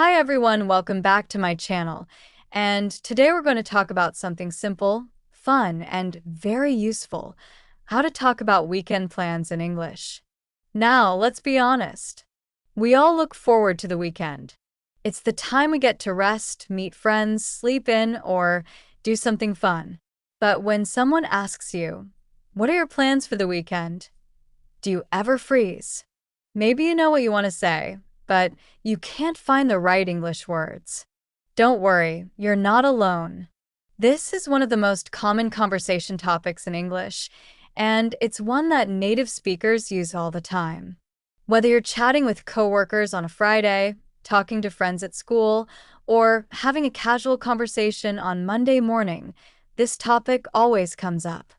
Hi everyone, welcome back to my channel. And today we're going to talk about something simple, fun, and very useful. How to talk about weekend plans in English. Now, let's be honest. We all look forward to the weekend. It's the time we get to rest, meet friends, sleep in, or do something fun. But when someone asks you, "What are your plans for the weekend?" Do you ever freeze? Maybe you know what you want to say, but you can't find the right English words. Don't worry, you're not alone. This is one of the most common conversation topics in English, and it's one that native speakers use all the time. Whether you're chatting with coworkers on a Friday, talking to friends at school, or having a casual conversation on Monday morning, this topic always comes up.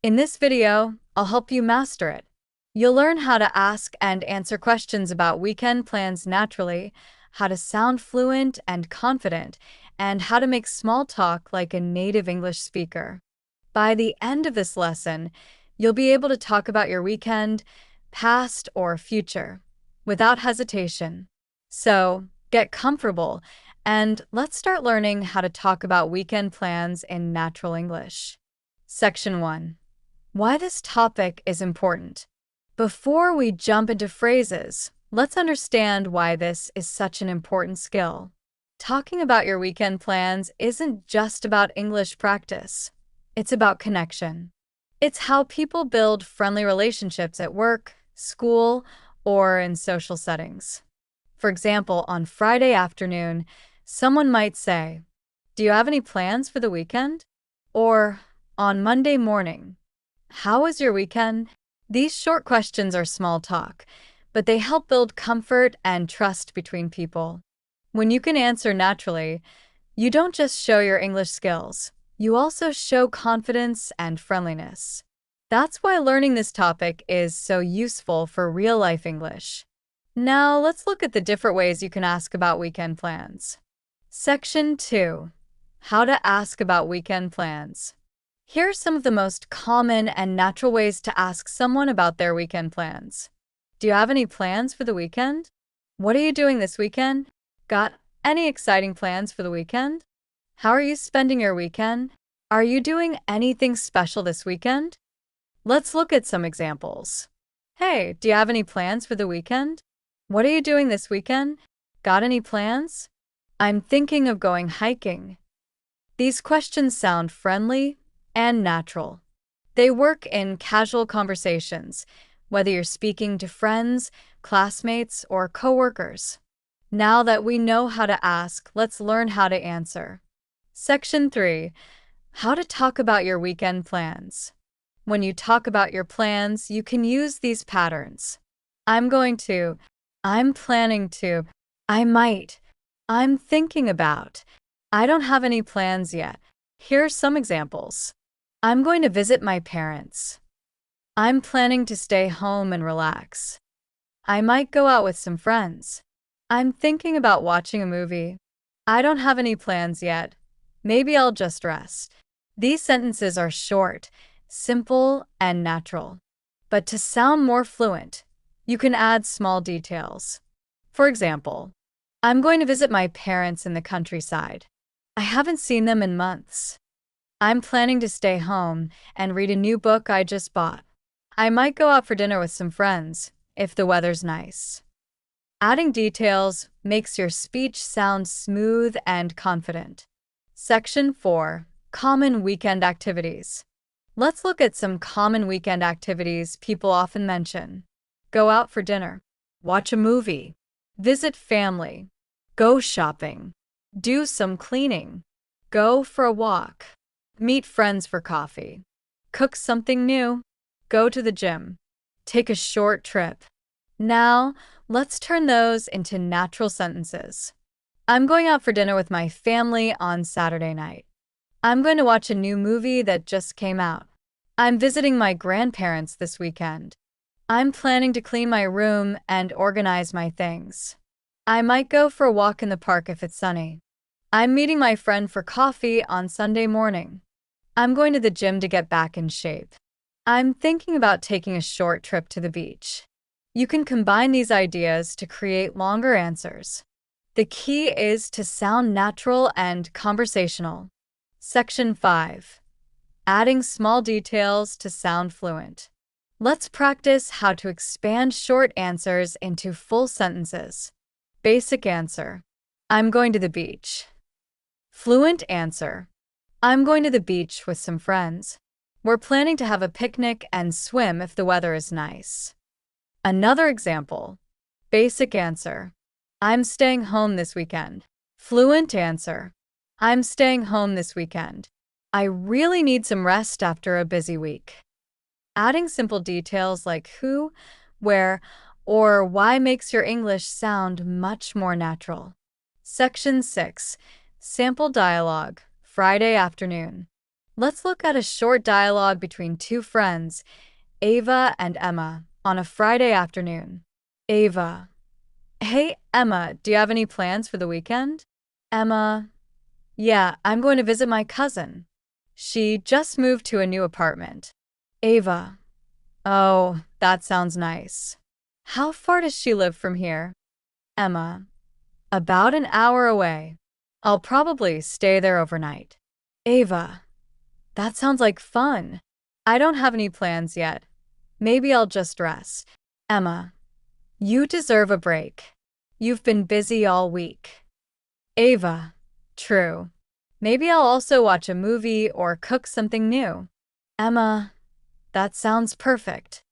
In this video, I'll help you master it. You'll learn how to ask and answer questions about weekend plans naturally, how to sound fluent and confident, and how to make small talk like a native English speaker. By the end of this lesson, you'll be able to talk about your weekend, past or future, without hesitation. So, get comfortable, and let's start learning how to talk about weekend plans in natural English. Section 1. Why this topic is important. Before we jump into phrases, let's understand why this is such an important skill. Talking about your weekend plans isn't just about English practice. It's about connection. It's how people build friendly relationships at work, school, or in social settings. For example, on Friday afternoon, someone might say, "Do you have any plans for the weekend?" Or, on Monday morning, "How was your weekend?" These short questions are small talk, but they help build comfort and trust between people. When you can answer naturally, you don't just show your English skills, you also show confidence and friendliness. That's why learning this topic is so useful for real-life English. Now, let's look at the different ways you can ask about weekend plans. Section 2. How to ask about weekend plans. Here are some of the most common and natural ways to ask someone about their weekend plans. Do you have any plans for the weekend? What are you doing this weekend? Got any exciting plans for the weekend? How are you spending your weekend? Are you doing anything special this weekend? Let's look at some examples. Hey, do you have any plans for the weekend? What are you doing this weekend? Got any plans? I'm thinking of going hiking. These questions sound friendly and natural. They work in casual conversations, whether you're speaking to friends, classmates, or coworkers. Now that we know how to ask, let's learn how to answer. Section 3. How to talk about your weekend plans. When you talk about your plans, you can use these patterns. I'm going to, I'm planning to, I might, I'm thinking about, I don't have any plans yet. Here are some examples. I'm going to visit my parents. I'm planning to stay home and relax. I might go out with some friends. I'm thinking about watching a movie. I don't have any plans yet. Maybe I'll just rest. These sentences are short, simple, and natural. But to sound more fluent, you can add small details. For example, I'm going to visit my parents in the countryside. I haven't seen them in months. I'm planning to stay home and read a new book I just bought. I might go out for dinner with some friends, if the weather's nice. Adding details makes your speech sound smooth and confident. Section 4. Common weekend activities. Let's look at some common weekend activities people often mention. Go out for dinner. Watch a movie. Visit family. Go shopping. Do some cleaning. Go for a walk. Meet friends for coffee. Cook something new. Go to the gym. Take a short trip. Now, let's turn those into natural sentences. I'm going out for dinner with my family on Saturday night. I'm going to watch a new movie that just came out. I'm visiting my grandparents this weekend. I'm planning to clean my room and organize my things. I might go for a walk in the park if it's sunny. I'm meeting my friend for coffee on Sunday morning. I'm going to the gym to get back in shape. I'm thinking about taking a short trip to the beach. You can combine these ideas to create longer answers. The key is to sound natural and conversational. Section 5. Adding small details to sound fluent. Let's practice how to expand short answers into full sentences. Basic answer: I'm going to the beach. Fluent answer: I'm going to the beach with some friends. We're planning to have a picnic and swim if the weather is nice. Another example. Basic answer: I'm staying home this weekend. Fluent answer: I'm staying home this weekend. I really need some rest after a busy week. Adding simple details like who, where, or why makes your English sound much more natural. Section 6. Sample dialogue, Friday afternoon. Let's look at a short dialogue between two friends, Ava and Emma, on a Friday afternoon. Ava: Hey, Emma, do you have any plans for the weekend? Emma: Yeah, I'm going to visit my cousin. She just moved to a new apartment. Ava: Oh, that sounds nice. How far does she live from here? Emma: About an hour away. I'll probably stay there overnight. Ava: That sounds like fun. I don't have any plans yet. Maybe I'll just rest. Emma: You deserve a break. You've been busy all week. Ava: True. Maybe I'll also watch a movie or cook something new. Emma: That sounds perfect.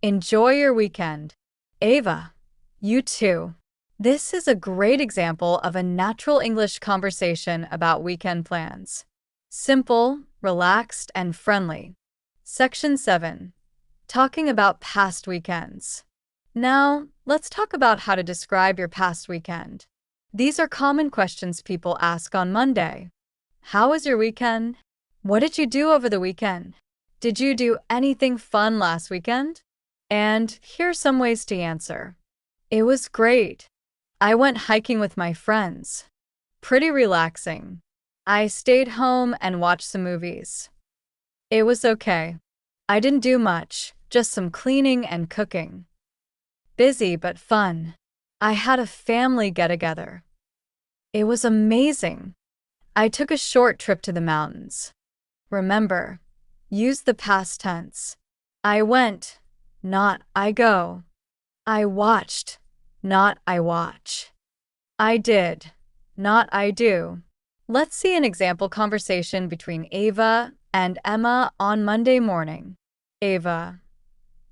Enjoy your weekend. Ava: You too. This is a great example of a natural English conversation about weekend plans. Simple, relaxed, and friendly. Section 7. Talking about past weekends. Now, let's talk about how to describe your past weekend. These are common questions people ask on Monday. How was your weekend? What did you do over the weekend? Did you do anything fun last weekend? And here's some ways to answer. It was great. I went hiking with my friends. Pretty relaxing. I stayed home and watched some movies. It was okay. I didn't do much, just some cleaning and cooking. Busy but fun. I had a family get-together. It was amazing. I took a short trip to the mountains. Remember, use the past tense. I went, not I go. I watched, not I watch. I did, not I do. Let's see an example conversation between Ava and Emma on Monday morning. Ava: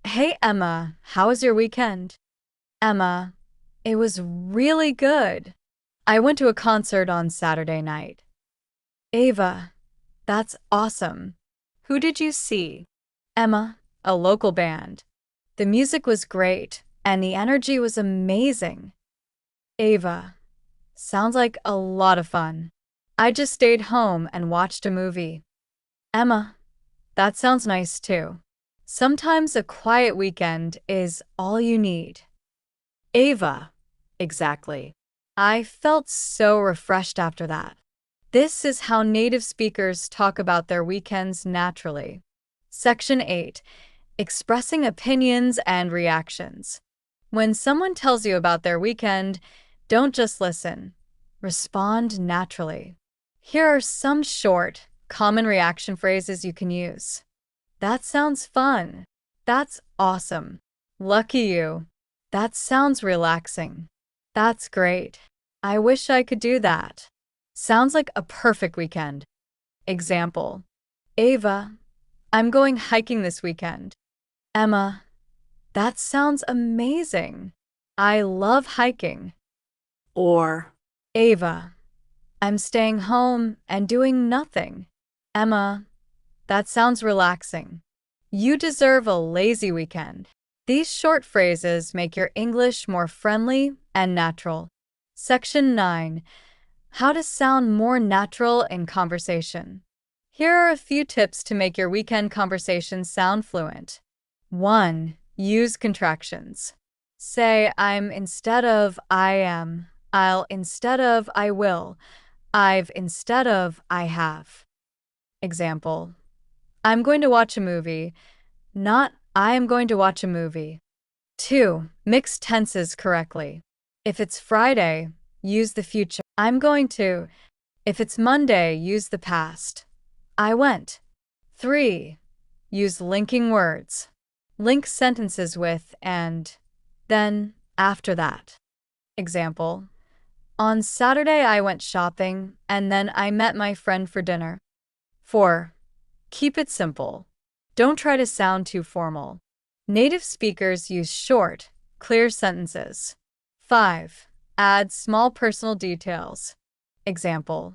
Hey Emma, how was your weekend? Emma: It was really good. I went to a concert on Saturday night. Ava: That's awesome. Who did you see? Emma: A local band. The music was great, and the energy was amazing. Ava: Sounds like a lot of fun. I just stayed home and watched a movie. Emma: That sounds nice too. Sometimes a quiet weekend is all you need. Ava: Exactly. I felt so refreshed after that. This is how native speakers talk about their weekends naturally. Section 8. Expressing opinions and reactions. When someone tells you about their weekend, don't just listen. Respond naturally. Here are some short, common reaction phrases you can use. That sounds fun. That's awesome. Lucky you. That sounds relaxing. That's great. I wish I could do that. Sounds like a perfect weekend. Example: Ava: I'm going hiking this weekend. Emma: That sounds amazing. I love hiking. Or Ava: I'm staying home and doing nothing. Emma: That sounds relaxing. You deserve a lazy weekend. These short phrases make your English more friendly and natural. Section 9. How to sound more natural in conversation. Here are a few tips to make your weekend conversations sound fluent. 1. Use contractions. Say I'm instead of I am, I'll instead of I will, I've instead of I have. Example: I'm going to watch a movie, not I am going to watch a movie. 2. Mix tenses correctly. If it's Friday, use the future. I'm going to. If it's Monday, use the past. I went. 3. Use linking words. Link sentences with and, then, after that. Example: on Saturday I went shopping and then I met my friend for dinner. 4. Keep it simple. Don't try to sound too formal. Native speakers use short, clear sentences. 5. Add small personal details. Example: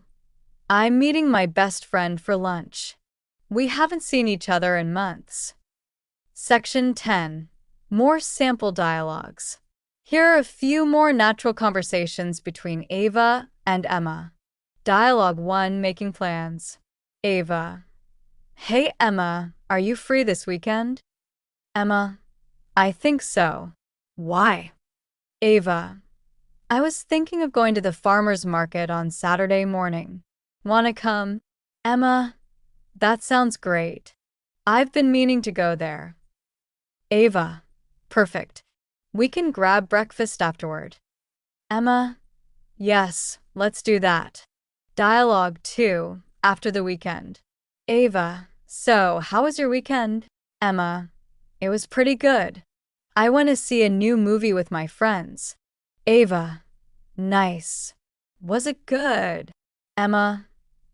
I'm meeting my best friend for lunch. We haven't seen each other in months. Section 10. More sample dialogues. Here are a few more natural conversations between Ava and Emma. Dialogue 1, making plans. Ava: hey Emma, are you free this weekend? Emma: I think so. Why? Ava: I was thinking of going to the farmer's market on Saturday morning. Wanna come? Emma: that sounds great. I've been meaning to go there. Ava: perfect. We can grab breakfast afterward. Emma: yes, let's do that. Dialogue 2, after the weekend. Ava: so, how was your weekend? Emma: it was pretty good. I went to see a new movie with my friends. Ava: nice. Was it good? Emma: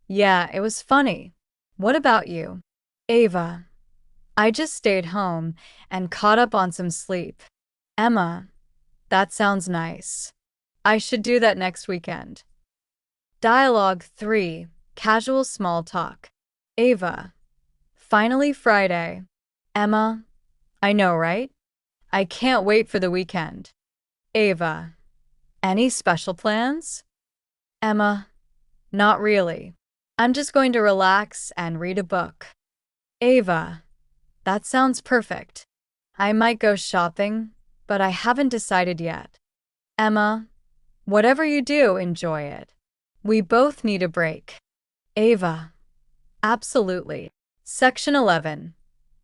yeah, it was funny. What about you? Ava: I just stayed home and caught up on some sleep. Emma: that sounds nice. I should do that next weekend. Dialogue 3, casual small talk. Ava: finally Friday. Emma: I know, right? I can't wait for the weekend. Ava: any special plans? Emma: not really. I'm just going to relax and read a book. Ava: that sounds perfect. I might go shopping, but I haven't decided yet. Emma: whatever you do, enjoy it. We both need a break. Ava: absolutely. Section 11.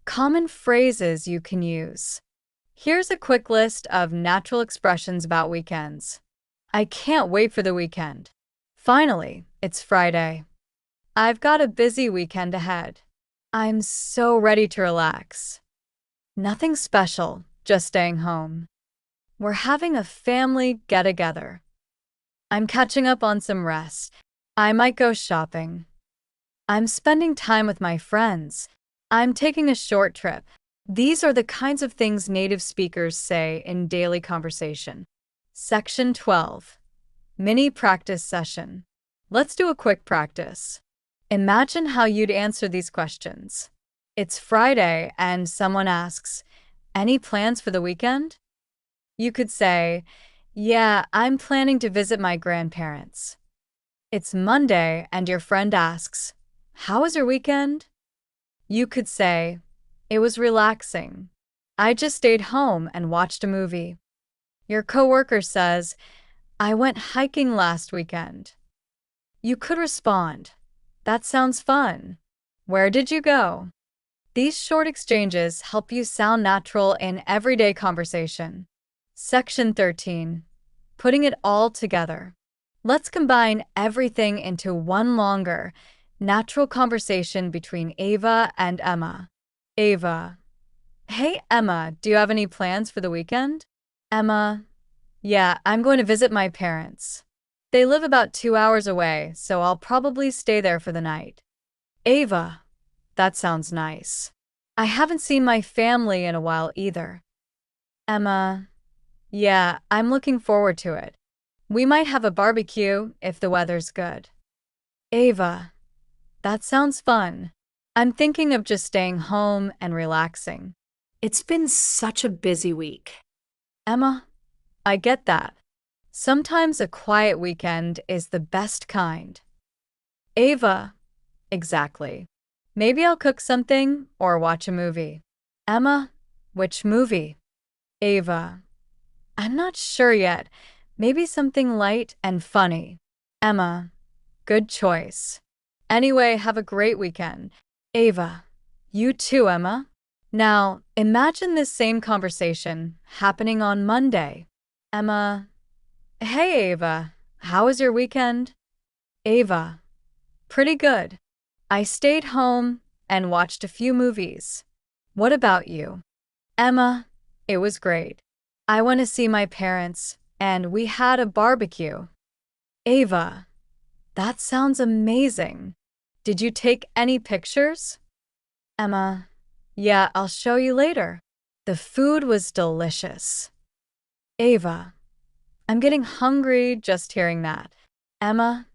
Common phrases you can use. Here's a quick list of natural expressions about weekends. I can't wait for the weekend. Finally, it's Friday. I've got a busy weekend ahead. I'm so ready to relax. Nothing special, just staying home. We're having a family get-together. I'm catching up on some rest. I might go shopping. I'm spending time with my friends. I'm taking a short trip. These are the kinds of things native speakers say in daily conversation. Section 12. Mini practice session. Let's do a quick practice. Imagine how you'd answer these questions. It's Friday and someone asks, any plans for the weekend? You could say, yeah, I'm planning to visit my grandparents. It's Monday and your friend asks, how was your weekend? You could say, it was relaxing. I just stayed home and watched a movie. Your coworker says, I went hiking last weekend. You could respond, that sounds fun. Where did you go? These short exchanges help you sound natural in everyday conversation. Section 13. Putting it all together. Let's combine everything into one longer, natural conversation between Ava and Emma. Ava: hey Emma, do you have any plans for the weekend? Emma: yeah, I'm going to visit my parents. They live about 2 hours away, so I'll probably stay there for the night. Ava: that sounds nice. I haven't seen my family in a while either. Emma: yeah, I'm looking forward to it. We might have a barbecue if the weather's good. Ava: that sounds fun. I'm thinking of just staying home and relaxing. It's been such a busy week. Emma: I get that. Sometimes a quiet weekend is the best kind. Ava: exactly. Maybe I'll cook something or watch a movie. Emma: which movie? Ava: I'm not sure yet. Maybe something light and funny. Emma: good choice. Anyway, have a great weekend. Ava: you too, Emma. Now, imagine this same conversation happening on Monday. Emma: hey, Ava. How was your weekend? Ava, pretty good. I stayed home and watched a few movies. What about you? Emma, it was great. I went to see my parents and we had a barbecue. Ava, that sounds amazing. Did you take any pictures? Emma, yeah, I'll show you later. The food was delicious. Ava, I'm getting hungry just hearing that. Emma,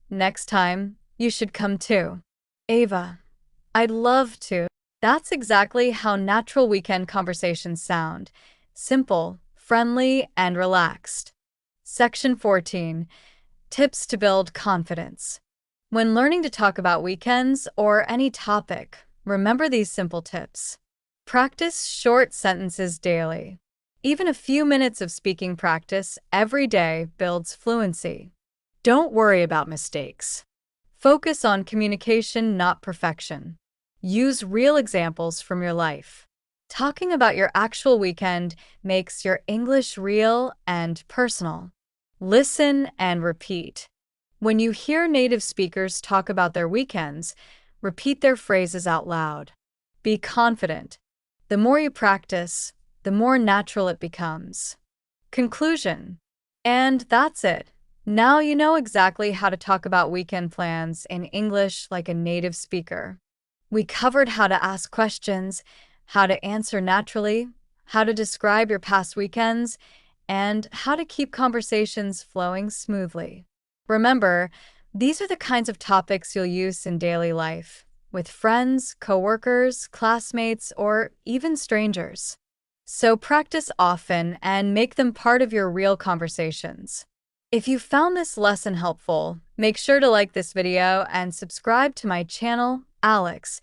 next time, you should come too. Ava, I'd love to. That's exactly how natural weekend conversations sound. Simple, friendly, and relaxed. Section 14. Tips to build confidence. When learning to talk about weekends or any topic, remember these simple tips. Practice short sentences daily. Even a few minutes of speaking practice every day builds fluency. Don't worry about mistakes. Focus on communication, not perfection. Use real examples from your life. Talking about your actual weekend makes your English real and personal. Listen and repeat. When you hear native speakers talk about their weekends, repeat their phrases out loud. Be confident. The more you practice, the more natural it becomes. Conclusion. And that's it. Now you know exactly how to talk about weekend plans in English like a native speaker. We covered how to ask questions, how to answer naturally, how to describe your past weekends, and how to keep conversations flowing smoothly. Remember, these are the kinds of topics you'll use in daily life, with friends, coworkers, classmates, or even strangers. So practice often and make them part of your real conversations. If you found this lesson helpful, make sure to like this video and subscribe to my channel, Alex,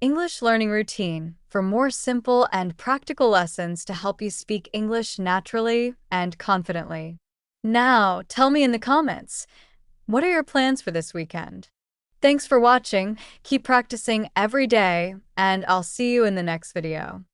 English Learning Routine, for more simple and practical lessons to help you speak English naturally and confidently. Now, tell me in the comments, what are your plans for this weekend? Thanks for watching, keep practicing every day, and I'll see you in the next video.